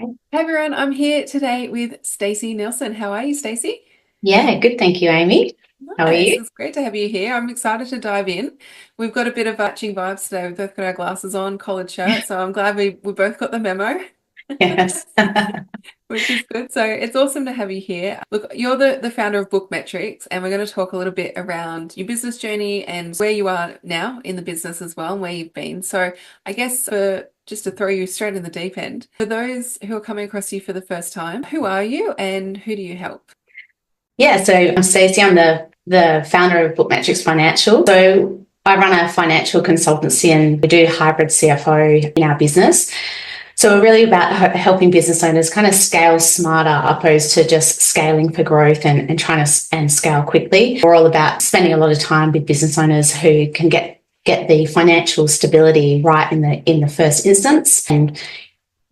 Hey everyone, I'm here today with Stacey Neilsen. How are you, Stacey? Yeah, good. Thank you, Amy. How are Nice, you? it's great to have you here. I'm excited to dive in. We've got a bit of matching vibes today. We've both got our glasses on, collared shirts, so I'm glad we both got the memo, Yes. which is good. So it's awesome to have you here. Look, you're the founder of Book Metrics, and we're going to talk a little bit around your business journey and where you are now in the business as well, and where you've been. So I guess for just to throw you straight in the deep end, for those who are coming across you for the first time, who are you and who do you help? Yeah, so I'm Stacey. I'm the founder of Bookmetrics Financial. So I run a financial consultancy and we do hybrid CFO in our business. So we're really about helping business owners kind of scale smarter opposed to just scaling for growth and trying to and scale quickly. We're all about spending a lot of time with business owners who can get the financial stability right in the first instance and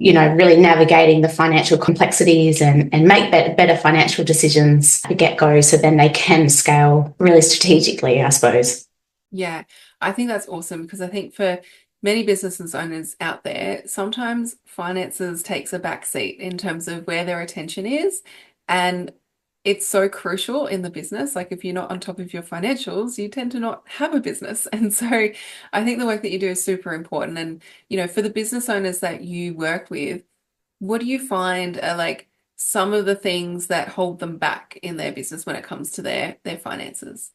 really navigating the financial complexities and make better financial decisions at the get-go so then they can scale really strategically, I suppose. Yeah, I think that's awesome because I think for many business owners out there, sometimes finances takes a back seat in terms of where their attention is. And it's so crucial in the business. Like if you're not on top of your financials, you tend to not have a business. And so I think the work that you do is super important. And, for the business owners that you work with, what do you find are like some of the things that hold them back in their business when it comes to their finances?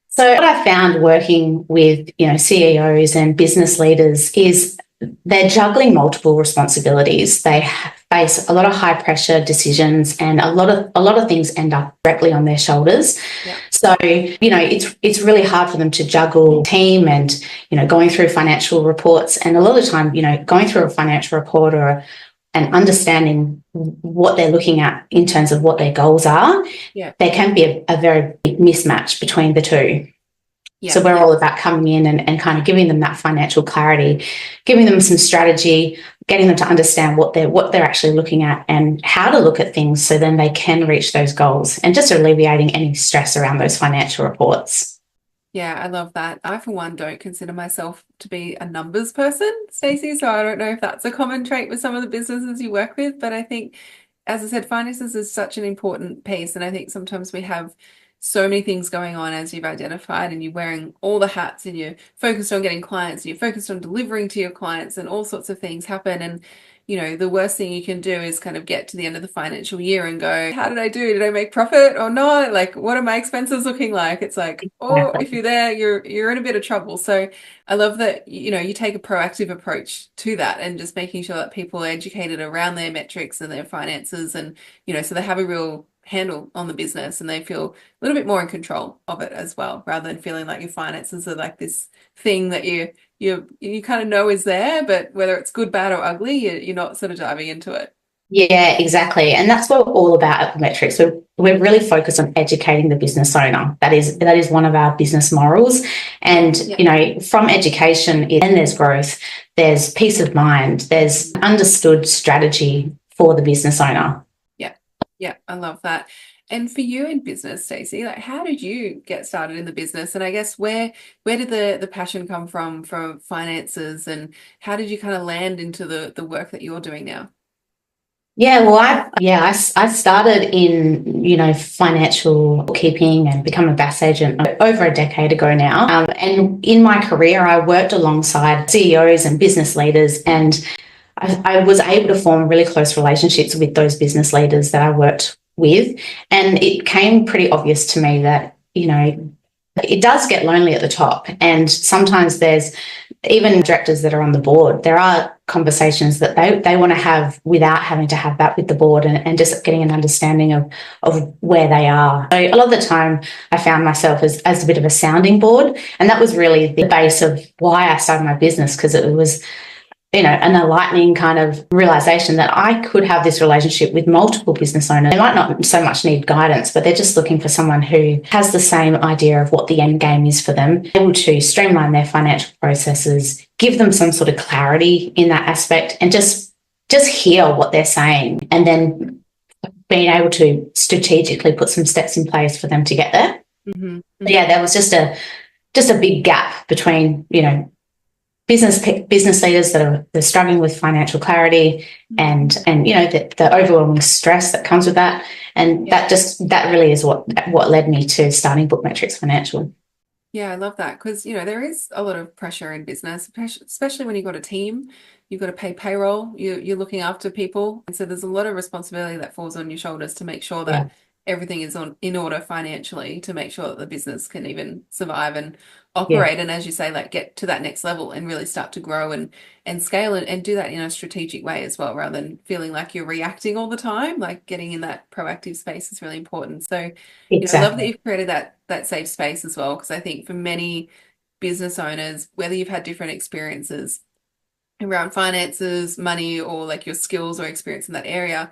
So what I found working with, CEOs and business leaders is they're juggling multiple responsibilities. They face a lot of high pressure decisions and a lot of things end up directly on their shoulders. Yeah. So, it's really hard for them to juggle team and, going through financial reports, and a lot of the time, going through a financial report and understanding what they're looking at in terms of what their goals are, Yeah. there can be a very big mismatch between the two. So Yeah. we're all about coming in and kind of giving them that financial clarity, giving them some strategy, getting them to understand what they're actually looking at and how to look at things so then they can reach those goals, and just alleviating any stress around those financial reports. Yeah, I love that. I, for one, don't consider myself to be a numbers person, Stacey. So I don't know if that's a common trait with some of the businesses you work with. But I think, as I said, finances is such an important piece. And I think sometimes we have so many things going on, as you've identified, and you're wearing all the hats and you're focused on getting clients, and you're focused on delivering to your clients, and all sorts of things happen. And the worst thing you can do is kind of get to the end of the financial year and go, how did I do? Did I make profit or not? Like, what are my expenses looking like? It's like, oh, if you're there, you're in a bit of trouble. So I love that, you take a proactive approach to that and just making sure that people are educated around their metrics and their finances and, so they have a real handle on the business and they feel a little bit more in control of it as well, rather than feeling like your finances are like this thing that you kind of know is there, but whether it's good, bad, or ugly, you're not sort of diving into it. Yeah, exactly. And that's what we're all about at Metrics. We're really focused on educating the business owner. That is one of our business morals. And, Yeah. from education, then there's growth, there's peace of mind, there's understood strategy for the business owner. Yeah. Yeah. I love that. And for you in business, Stacey, like how did you get started in the business? And I guess where did the passion come from finances, and how did you kind of land into the work that you're doing now? Yeah, well, I started in, financial bookkeeping and become a BAS agent over a decade ago now. And in my career, I worked alongside CEOs and business leaders, and I was able to form really close relationships with those business leaders that I worked with. And it came pretty obvious to me that, it does get lonely at the top. And sometimes there's even directors that are on the board. There are conversations that they want to have without having to have that with the board, and just getting an understanding of where they are. So a lot of the time I found myself as a bit of a sounding board. And that was really the base of why I started my business, because it was an enlightening kind of realization that I could have this relationship with multiple business owners. They might not so much need guidance, but they're just looking for someone who has the same idea of what the end game is for them, able to streamline their financial processes, give them some sort of clarity in that aspect, and just hear what they're saying, and then being able to strategically put some steps in place for them to get there. Hmm. But yeah, there was just a big gap between, business leaders that are struggling with financial clarity and you know the overwhelming stress that comes with that, and Yeah. that really is what led me to starting Bookmetrics Financial. Yeah, I love that because, there is a lot of pressure in business, especially when you've got a team, you've got to pay payroll, you're looking after people. And so there's a lot of responsibility that falls on your shoulders to make sure Yeah, that everything is in order financially to make sure that the business can even survive and yeah, operate. And as you say, like get to that next level and really start to grow and scale and do that in a strategic way as well, rather than feeling like you're reacting all the time. Like getting in that proactive space is really important. So I love that exactly. you've created that safe space as well, because I think for many business owners, whether you've had different experiences around finances, money, or like your skills or experience in that area,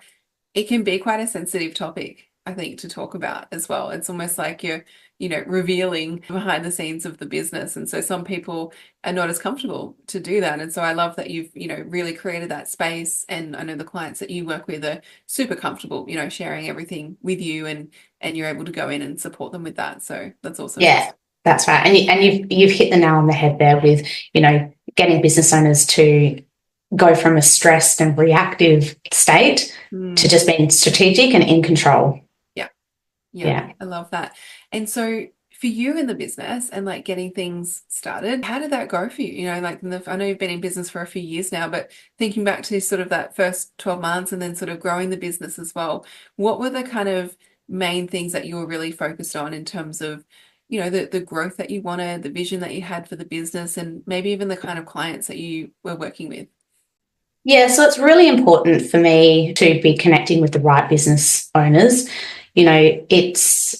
it can be quite a sensitive topic, I think, to talk about as well. It's almost like you're, revealing behind the scenes of the business. And so some people are not as comfortable to do that. And so I love that you've, really created that space. And I know the clients that you work with are super comfortable, sharing everything with you and you're able to go in and support them with that. So that's awesome. Yeah, that's right. And you've hit the nail on the head there with, getting business owners to go from a stressed and reactive state to Mm. just being strategic and in control. Yeah. Yeah, Yeah. I love that. And so for you in the business and like getting things started, how did that go for you? Like I know you've been in business for a few years now, but thinking back to sort of that first 12 months and then sort of growing the business as well, what were the kind of main things that you were really focused on in terms of, the growth that you wanted, the vision that you had for the business, and maybe even the kind of clients that you were working with? Yeah, so it's really important for me to be connecting with the right business owners. And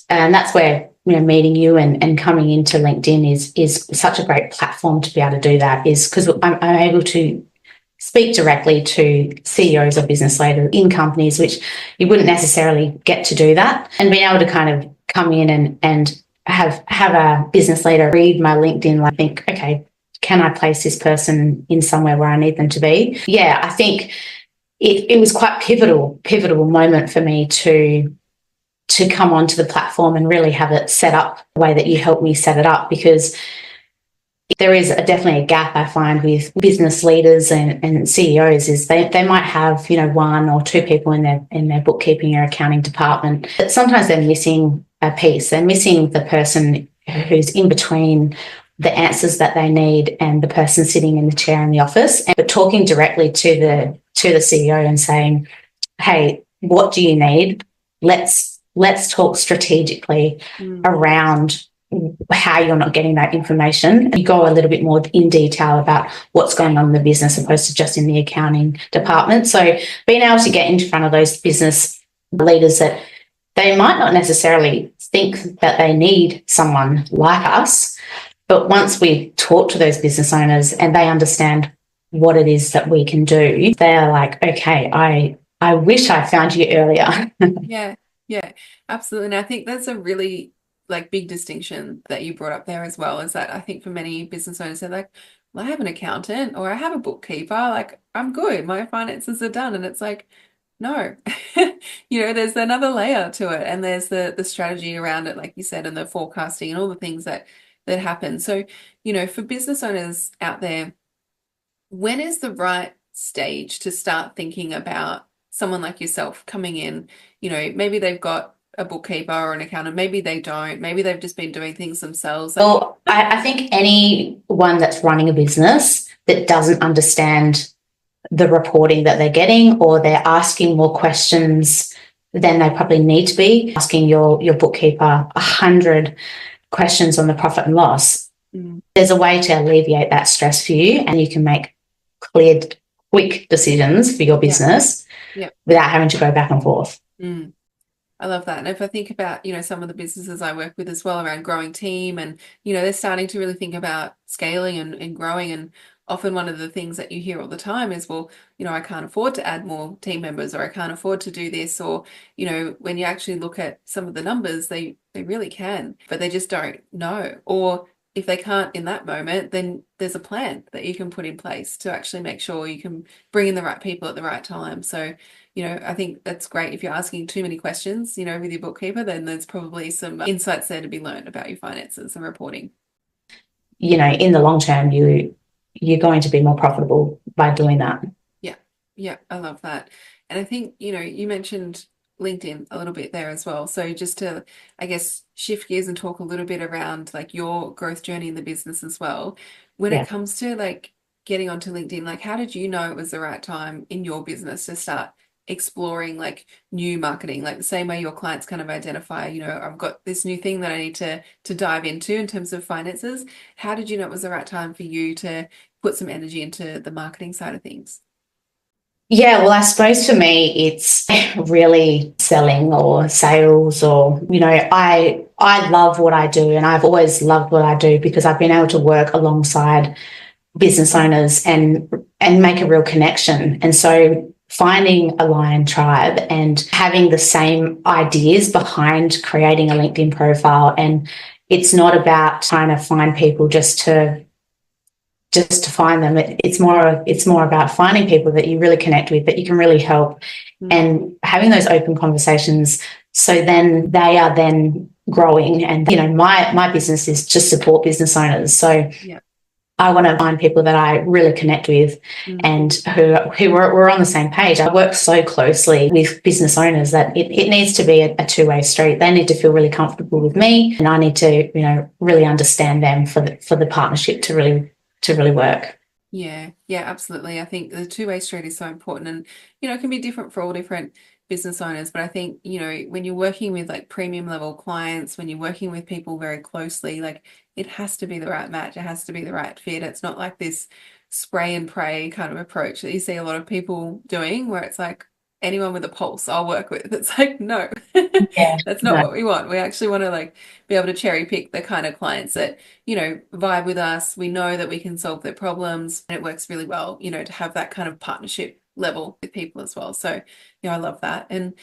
that's where, meeting you and coming into LinkedIn is such a great platform to be able to do that, is because I'm able to speak directly to CEOs or business leaders in companies, which you wouldn't necessarily get to do that. And being able to kind of come in and have a business leader read my LinkedIn, like think, okay, can I place this person in somewhere where I need them to be? Yeah, I think it was quite pivotal moment for me to come onto the platform and really have it set up the way that you helped me set it up, because there is definitely a gap I find with business leaders and CEOs is they might have, one or two people in their bookkeeping or accounting department, but sometimes they're missing a piece. They're missing the person who's in between the answers that they need and the person sitting in the chair in the office, but talking directly to the CEO and saying, hey, what do you need? Let's talk strategically Mm. around how you're not getting that information. You go a little bit more in detail about what's going on in the business opposed to just in the accounting department. So being able to get in front of those business leaders that they might not necessarily think that they need someone like us, but once we talk to those business owners and they understand what it is that we can do, they're like, okay, I wish I found you earlier. Yeah, yeah, absolutely. And I think that's a really like big distinction that you brought up there as well, is that I think for many business owners, they're like, well, I have an accountant or I have a bookkeeper, like I'm good, my finances are done. And it's like, no, there's another layer to it. And there's the strategy around it, like you said, and the forecasting and all the things that happen. So, for business owners out there, when is the right stage to start thinking about someone like yourself coming in? Maybe they've got a bookkeeper or an accountant, maybe they don't, maybe they've just been doing things themselves. Like, Well, I think anyone that's running a business that doesn't understand the reporting that they're getting, or they're asking more questions than they probably need to be, asking your bookkeeper 100 questions on the profit and loss. mm, There's a way to alleviate that stress for you, and you can make clear, quick decisions for your yeah, business yeah. without having to go back and forth. Mm. I love that. And if I think about, some of the businesses I work with as well around growing team and, they're starting to really think about scaling and growing. And often one of the things that you hear all the time is, well, I can't afford to add more team members, or I can't afford to do this. Or, when you actually look at some of the numbers, they really can, but they just don't know. Or if they can't in that moment, then there's a plan that you can put in place to actually make sure you can bring in the right people at the right time. So, I think that's great. If you're asking too many questions, with your bookkeeper, then there's probably some insights there to be learned about your finances and reporting. In the long term, you're going to be more profitable by doing that. Yeah, yeah, I love that. And I think, you mentioned LinkedIn a little bit there as well. So just to, I guess, shift gears and talk a little bit around like your growth journey in the business as well. When it Yeah. comes to like getting onto LinkedIn, like how did you know it was the right time in your business to start exploring like new marketing, like the same way your clients kind of identify, I've got this new thing that I need to dive into in terms of finances. How did you know it was the right time for you to put some energy into the marketing side of things? Yeah, well, I suppose for me, it's really selling or sales, or I love what I do, and I've always loved what I do because I've been able to work alongside business owners and make a real connection. And so finding a lion tribe and having the same ideas behind creating a LinkedIn profile, and it's not about trying to find people just to find them. It's more about finding people that you really connect with, that you can really help, Mm. and having those open conversations. So then they are then growing, and my business is to support business owners. So Yeah. I want to find people that I really connect with Mm. and who we're on the same page. I work so closely with business owners that it needs to be a two-way street. They need to feel really comfortable with me, and I need to, really understand them for the partnership to really work. Yeah, yeah, absolutely. I think the two-way street is so important and, it can be different for all different business owners. But I think, when you're working with like premium level clients, when you're working with people very closely, like it has to be the right match. It has to be the right fit. It's not like this spray and pray kind of approach that you see a lot of people doing where it's like anyone with a pulse I'll work with. It's like, no, Yeah. that's not No. what we want. We actually want to like be able to cherry pick the kind of clients that vibe with us. We know that we can solve their problems and it works really well, to have that kind of partnership level with people as well. So, I love that. And,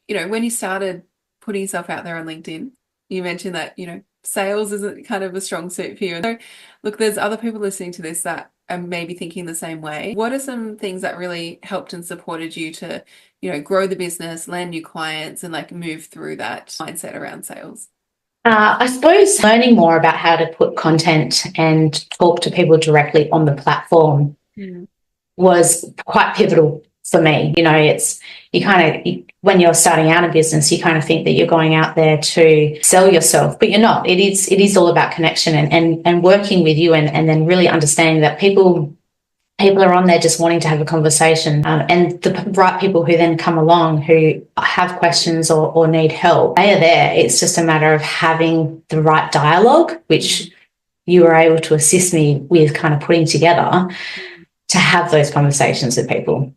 when you started putting yourself out there on LinkedIn, you mentioned that, sales isn't kind of a strong suit for you. So, look, there's other people listening to this that are maybe thinking the same way. What are some things that really helped and supported you to, grow the business, land new clients, and like move through that mindset around sales? I suppose learning more about how to put content and talk to people directly on the platform Mm. was quite pivotal for me. It's when you're starting out a business, you kind of think that you're going out there to sell yourself, but you're not. It is all about connection and working with you, and then really understanding that people are on there just wanting to have a conversation, and the right people who then come along who have questions or need help, they are there. It's just a matter of having the right dialogue, which you were able to assist me with kind of putting together to have those conversations with people.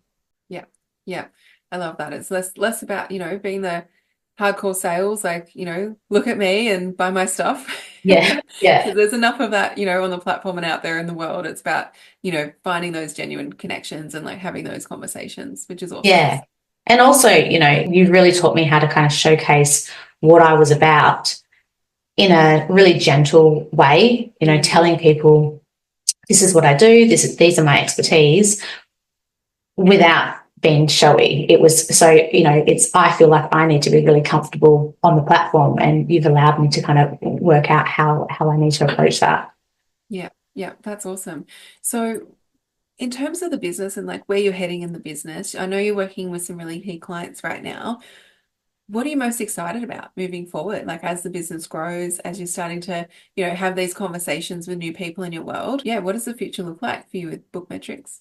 Yeah, yeah. I love that. It's less about, being the hardcore sales, like, look at me and buy my stuff. Yeah, yeah, Because there's enough of that, on the platform and out there in the world. It's about, finding those genuine connections and like having those conversations, which is awesome. yeah. And also, you really taught me how to kind of showcase what I was about in a really gentle way, Mm. telling people this is what I do, these are my expertise, without being showy. It was so, I feel like I need to be really comfortable on the platform, and you've allowed me to kind of work out how I need to approach that. Yeah, yeah, that's awesome. So in terms of the business and like where you're heading in the business, I know you're working with some really key clients right now. What are you most excited about moving forward? Like as the business grows, as you're starting to, have these conversations with new people in your world. Yeah, what does the future look like for you with Bookmetrics?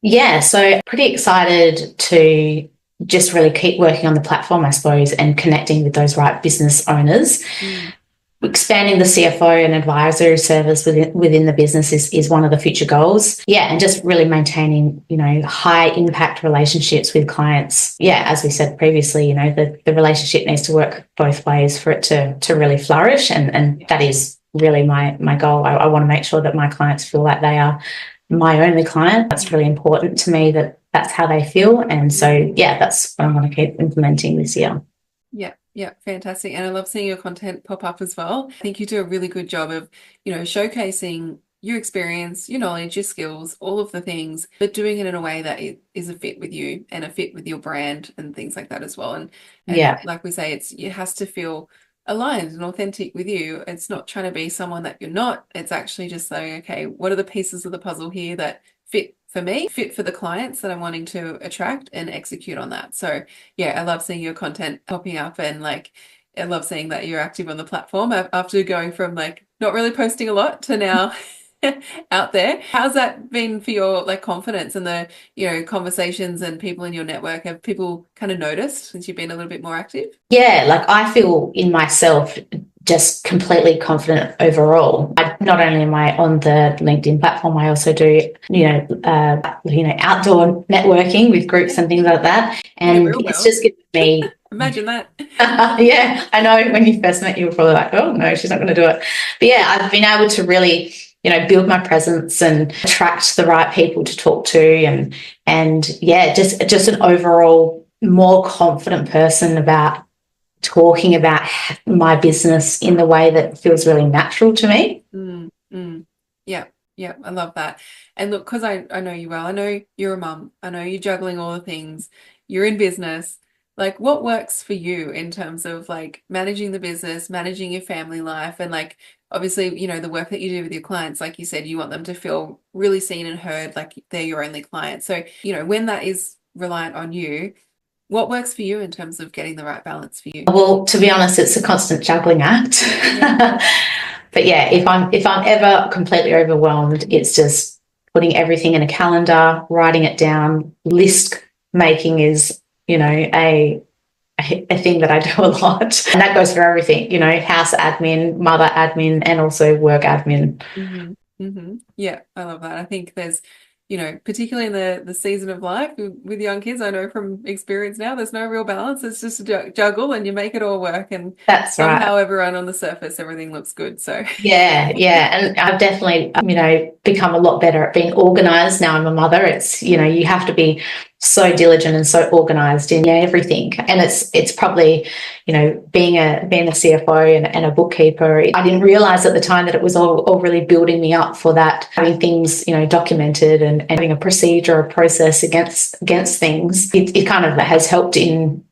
Yeah, so pretty excited to just really keep working on the platform, I suppose, and connecting with those right business owners. Mm. Expanding the CFO and advisory service within the business is one of the future goals. Yeah, and just really maintaining, high impact relationships with clients. Yeah, as we said previously, the relationship needs to work both ways for it to really flourish. And Yeah. that is really my goal. I want to make sure that my clients feel like they are my only client. That's really important to me, that that's how they feel. And so, yeah, that's what I want to keep implementing this year. Yeah, yeah, fantastic. And I love seeing your content pop up as well. I think you do a really good job of, showcasing your experience, your knowledge, your skills, all of the things, but doing it in a way that it is a fit with you and a fit with your brand and things like that as well. And Yeah. like we say, it has to feel aligned and authentic with you. It's not trying to be someone that you're not. It's actually just saying, okay, what are the pieces of the puzzle here that fit for me, fit for the clients that I'm wanting to attract, and execute on that. So yeah, I love seeing your content popping up, and like I love seeing that you're active on the platform after going from like not really posting a lot to now out there. How's that been for your like confidence and the, conversations and people in your network? Have people kind of noticed since you've been a little bit more active? Yeah, like I feel in myself just completely confident overall. Not only am I on the LinkedIn platform, I also do, outdoor networking with groups and things like that. In the And real it's world. just given me, Imagine that. yeah, I know when you first met, you were probably like, oh no, she's not going to do it. But yeah, I've been able to really, build my presence and attract the right people to talk to, and yeah, just an overall more confident person about talking about my business in the way that feels really natural to me. Mm, mm. Yeah, yeah, I love that. And look, because I know you well, I know you're a mum, I know you're juggling all the things, you're in business. Like, what works for you in terms of like managing the business, managing your family life, and like obviously, the work that you do with your clients, like you said, you want them to feel really seen and heard, like they're your only client. So, when that is reliant on you, what works for you in terms of getting the right balance for you? Well, to be honest, it's a constant juggling act. Yeah. But yeah, if I'm ever completely overwhelmed, it's just putting everything in a calendar, writing it down. List making is, a thing that I do a lot. And that goes for everything, house admin, mother admin, and also work admin. Yeah, I love that. I think there's, particularly in the season of life with young kids, I know from experience now, there's no real balance. It's just a juggle, and you make it all work, and That's right. somehow everyone on the surface, everything looks good. So Yeah, yeah. And I've definitely, become a lot better at being organized now I'm a mother. It's, you have to be so diligent and so organized in everything. And it's probably, being a CFO and a bookkeeper, I didn't realize at the time that it was all really building me up for that, having things, documented and having a procedure, a process against things. It kind of has helped in,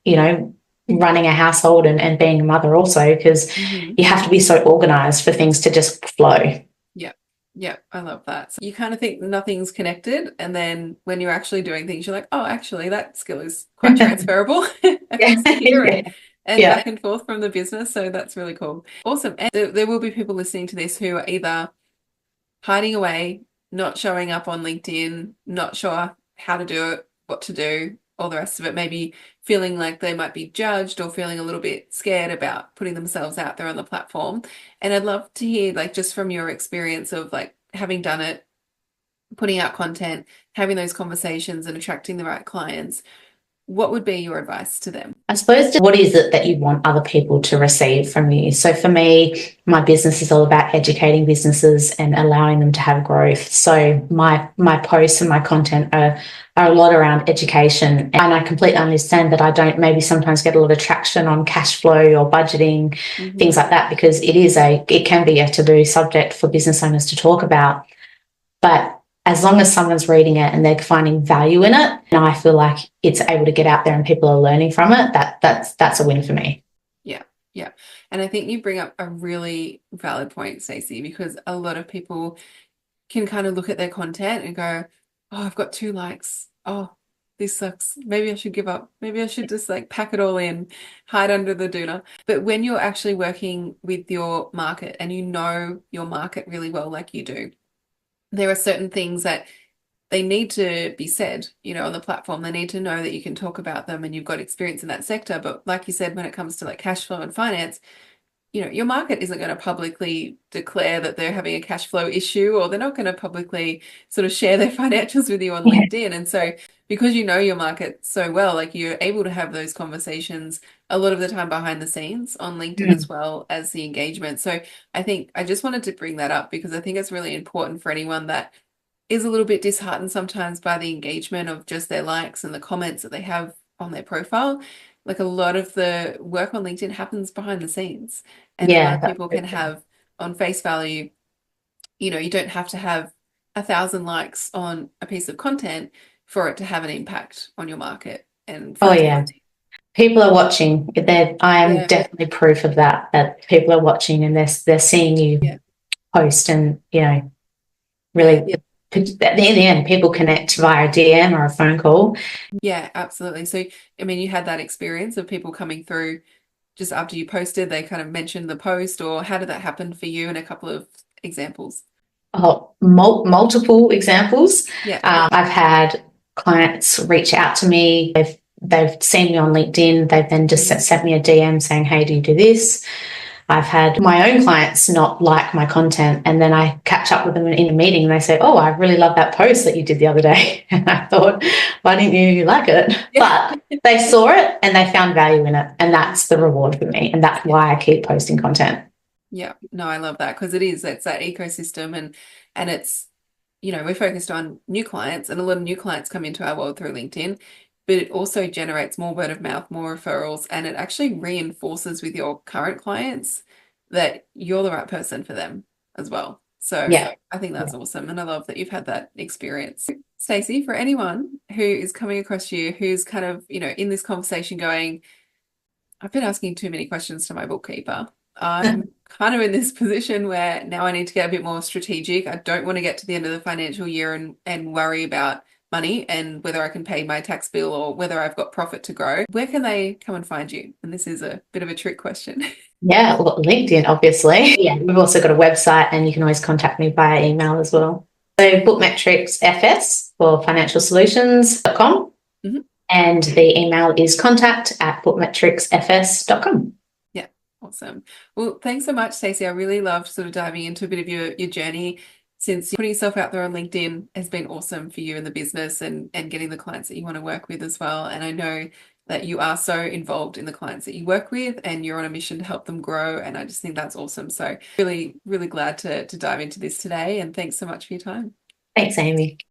running a household and being a mother also, because Mhm. you have to be so organized for things to just flow. Yeah. Yeah, I love that. So you kind of think nothing's connected, and then when you're actually doing things, you're like, oh, actually, that skill is quite transferable across to here Yeah, and yeah, back and forth from the business. So that's really cool. Awesome. And there will be people listening to this who are either hiding away, not showing up on LinkedIn, not sure how to do it, what to do, all the rest of it, maybe feeling like they might be judged or feeling a little bit scared about putting themselves out there on the platform. And I'd love to hear, like, just from your experience of like having done it, putting out content, having those conversations and attracting the right clients, what would be your advice to them? I suppose, what is it that you want other people to receive from you? So for me, my business is all about educating businesses and allowing them to have growth. So my posts and my content are a lot around education. And I completely understand that I don't maybe sometimes get a lot of traction on cash flow or budgeting, things Hmm. like that, because it can be a taboo subject for business owners to talk about. But as long as someone's reading it and they're finding value in it, and I feel like it's able to get out there and people are learning from it, that's a win for me. Yeah, yeah. And I think you bring up a really valid point, Stacey, because a lot of people can kind of look at their content and go, oh, I've got 2 likes. Oh, this sucks. Maybe I should give up. Maybe I should just like pack it all in, hide under the doona. But when you're actually working with your market and you know your market really well, like you do, there are certain things that they need to be said, on the platform. They need to know that you can talk about them and you've got experience in that sector. But like you said, when it comes to like cash flow and finance, your market isn't going to publicly declare that they're having a cash flow issue, or they're not going to publicly sort of share their financials with you on Yeah. LinkedIn. And so because you know your market so well, like you're able to have those conversations a lot of the time behind the scenes on LinkedIn as Mm. well as the engagement. So I think I just wanted to bring that up because I think it's really important for anyone that is a little bit disheartened sometimes by the engagement of just their likes and the comments that they have on their profile. Like a lot of the work on LinkedIn happens behind the scenes, and a lot Yeah, of that's people very can true. have on face value, you don't have to have 1,000 likes on a piece of content for it to have an impact on your market and for Oh it to yeah. grow. People are watching. I am Yeah, definitely proof of that, that people are watching and they're seeing you yeah, post and, yeah. really, in the end, people connect via DM or a phone call. Yeah, absolutely. So, I mean, you had that experience of people coming through just after you posted, they kind of mentioned the post, or how did that happen for you in a couple of examples? Oh, multiple examples. Yeah, I've had clients reach out to me. They've seen me on LinkedIn. They've then just sent me a DM saying, "Hey, do you do this?" I've had my own clients not like my content, and then I catch up with them in a meeting and they say, "Oh, I really love that post that you did the other day." And I thought, why didn't you like it? yeah, But they saw it and they found value in it. And that's the reward for me. And that's why I keep posting content. yeah. No, I love that because it's that ecosystem, and it's, we're focused on new clients, and a lot of new clients come into our world through LinkedIn, but it also generates more word of mouth, more referrals, and it actually reinforces with your current clients that you're the right person for them as well. So Yeah. I think that's awesome. And I love that you've had that experience. Stacey, for anyone who is coming across you, who's kind of, in this conversation going, I've been asking too many questions to my bookkeeper. I'm kind of in this position where now I need to get a bit more strategic. I don't want to get to the end of the financial year and worry about money and whether I can pay my tax bill or whether I've got profit to grow. Where can they come and find you? And this is a bit of a trick question. Yeah, well, LinkedIn, obviously. Yeah, we've also got a website and you can always contact me via email as well. So Bookmetrics FS for financialsolutions.com Mhm. and the email is contact@bookmetricsfs.com. Yeah, awesome. Well, thanks so much, Stacey. I really loved sort of diving into a bit of your journey since putting yourself out there on LinkedIn has been awesome for you in the business and getting the clients that you want to work with as well. And I know that you are so involved in the clients that you work with and you're on a mission to help them grow. And I just think that's awesome. So really, really glad to dive into this today. And thanks so much for your time. Thanks, Amy.